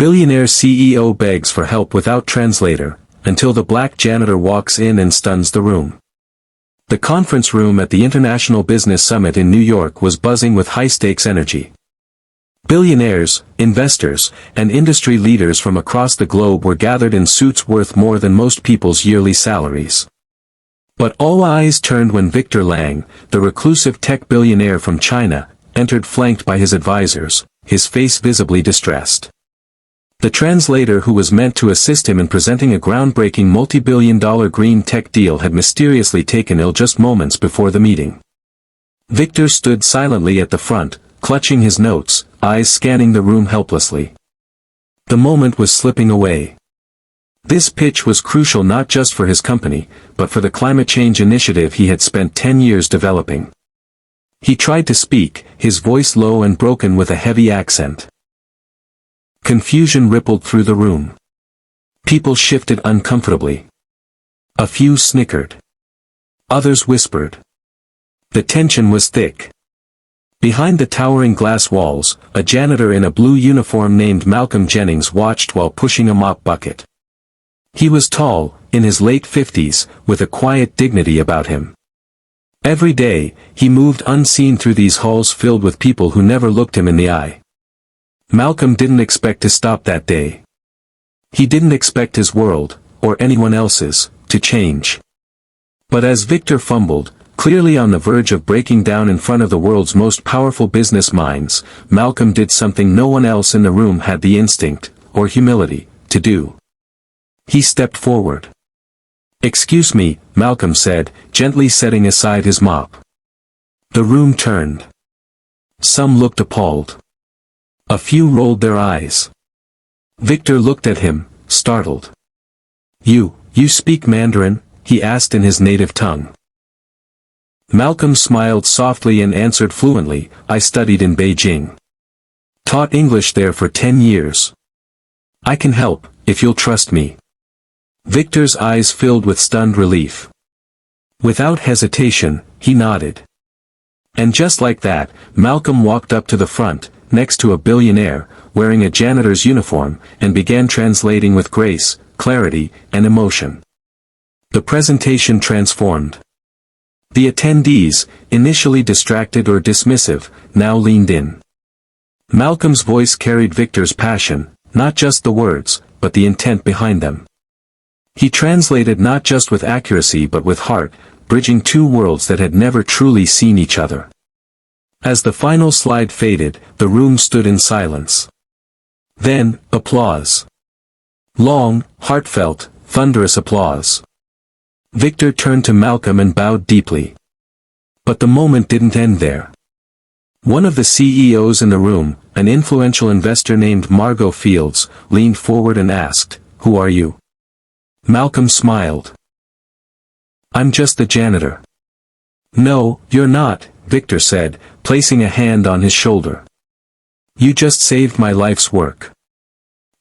Billionaire CEO begs for help without translator, until the black janitor walks in and stuns the room. The conference room at the International Business Summit in New York was buzzing with high-stakes energy. Billionaires, investors, and industry leaders from across the globe were gathered in suits worth more than most people's yearly salaries. But all eyes turned when Victor Lang, the reclusive tech billionaire from China, entered flanked by his advisors, his face visibly distressed. The translator who was meant to assist him in presenting a groundbreaking multi-billion-dollar green tech deal had mysteriously taken ill just moments before the meeting. Victor stood silently at the front, clutching his notes, eyes scanning the room helplessly. The moment was slipping away. This pitch was crucial not just for his company, but for the climate change initiative he had spent 10 years developing. He tried to speak, his voice low and broken with a heavy accent. Confusion rippled through the room. People shifted uncomfortably. A few snickered. Others whispered. The tension was thick. Behind the towering glass walls, a janitor in a blue uniform named Malcolm Jennings watched while pushing a mop bucket. He was tall, in his late 50s, with a quiet dignity about him. Every day, he moved unseen through these halls filled with people who never looked him in the eye. Malcolm didn't expect to stop that day. He didn't expect his world, or anyone else's, to change. But as Victor fumbled, clearly on the verge of breaking down in front of the world's most powerful business minds, Malcolm did something no one else in the room had the instinct, or humility, to do. He stepped forward. "Excuse me," Malcolm said, gently setting aside his mop. The room turned. Some looked appalled. A few rolled their eyes. Victor looked at him, startled. You speak Mandarin?" he asked in his native tongue. Malcolm smiled softly and answered fluently, "I studied in Beijing. Taught English there for 10 years. I can help, if you'll trust me." Victor's eyes filled with stunned relief. Without hesitation, he nodded. And just like that, Malcolm walked up to the front, next to a billionaire, wearing a janitor's uniform, and began translating with grace, clarity, and emotion. The presentation transformed. The attendees, initially distracted or dismissive, now leaned in. Malcolm's voice carried Victor's passion, not just the words, but the intent behind them. He translated not just with accuracy but with heart, bridging two worlds that had never truly seen each other. As the final slide faded, the room stood in silence. Then, applause. Long, heartfelt, thunderous applause. Victor turned to Malcolm and bowed deeply. But the moment didn't end there. One of the CEOs in the room, an influential investor named Margot Fields, leaned forward and asked, "Who are you?" Malcolm smiled. "I'm just the janitor." "No, you're not," Victor said, placing a hand on his shoulder. "You just saved my life's work."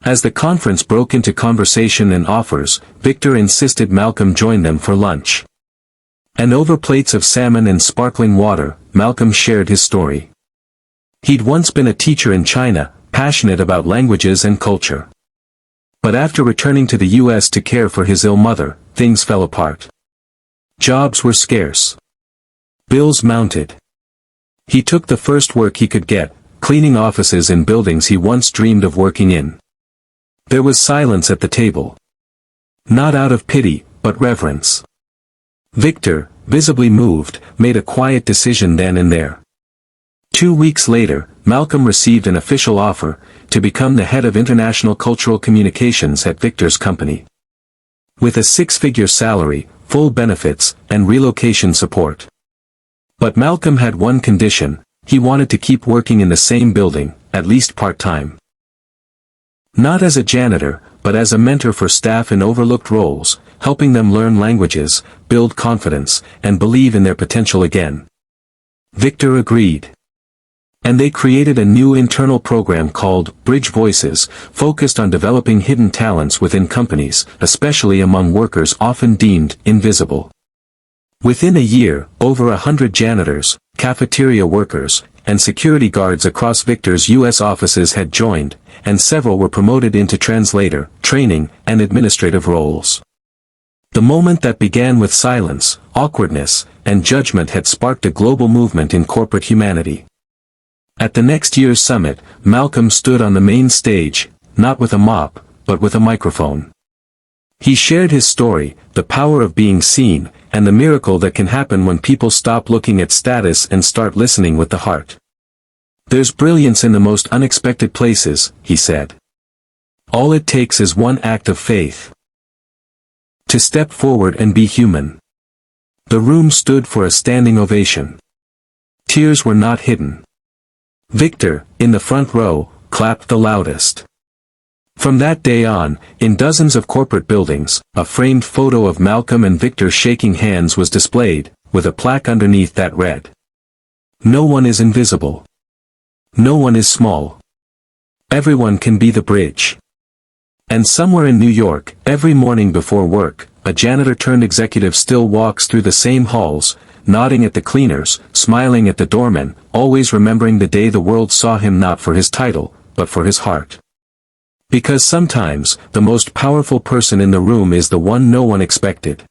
As the conference broke into conversation and offers, Victor insisted Malcolm join them for lunch. And over plates of salmon and sparkling water, Malcolm shared his story. He'd once been a teacher in China, passionate about languages and culture. But after returning to the U.S. to care for his ill mother, things fell apart. Jobs were scarce. Bills mounted. He took the first work he could get, cleaning offices in buildings he once dreamed of working in. There was silence at the table. Not out of pity, but reverence. Victor, visibly moved, made a quiet decision then and there. 2 weeks later, Malcolm received an official offer to become the head of international cultural communications at Victor's company. With a 6-figure salary, full benefits, and relocation support. But Malcolm had one condition: he wanted to keep working in the same building, at least part-time. Not as a janitor, but as a mentor for staff in overlooked roles, helping them learn languages, build confidence, and believe in their potential again. Victor agreed. And they created a new internal program called Bridge Voices, focused on developing hidden talents within companies, especially among workers often deemed invisible. Within a year, over 100 janitors, cafeteria workers, and security guards across Victor's U.S. offices had joined, and several were promoted into translator, training, and administrative roles. The moment that began with silence, awkwardness, and judgment had sparked a global movement in corporate humanity. At the next year's summit, Malcolm stood on the main stage, not with a mop, but with a microphone. He shared his story, the power of being seen, and the miracle that can happen when people stop looking at status and start listening with the heart. There's brilliance in the most unexpected places, he said. All it takes is one act of faith. To step forward and be human. The room stood for a standing ovation. Tears were not hidden. Victor, in the front row, clapped the loudest. From that day on, in dozens of corporate buildings, a framed photo of Malcolm and Victor shaking hands was displayed, with a plaque underneath that read, "No one is invisible. No one is small. Everyone can be the bridge." And somewhere in New York, every morning before work, a janitor-turned-executive still walks through the same halls, nodding at the cleaners, smiling at the doormen, always remembering the day the world saw him not for his title, but for his heart. Because sometimes, the most powerful person in the room is the one no one expected.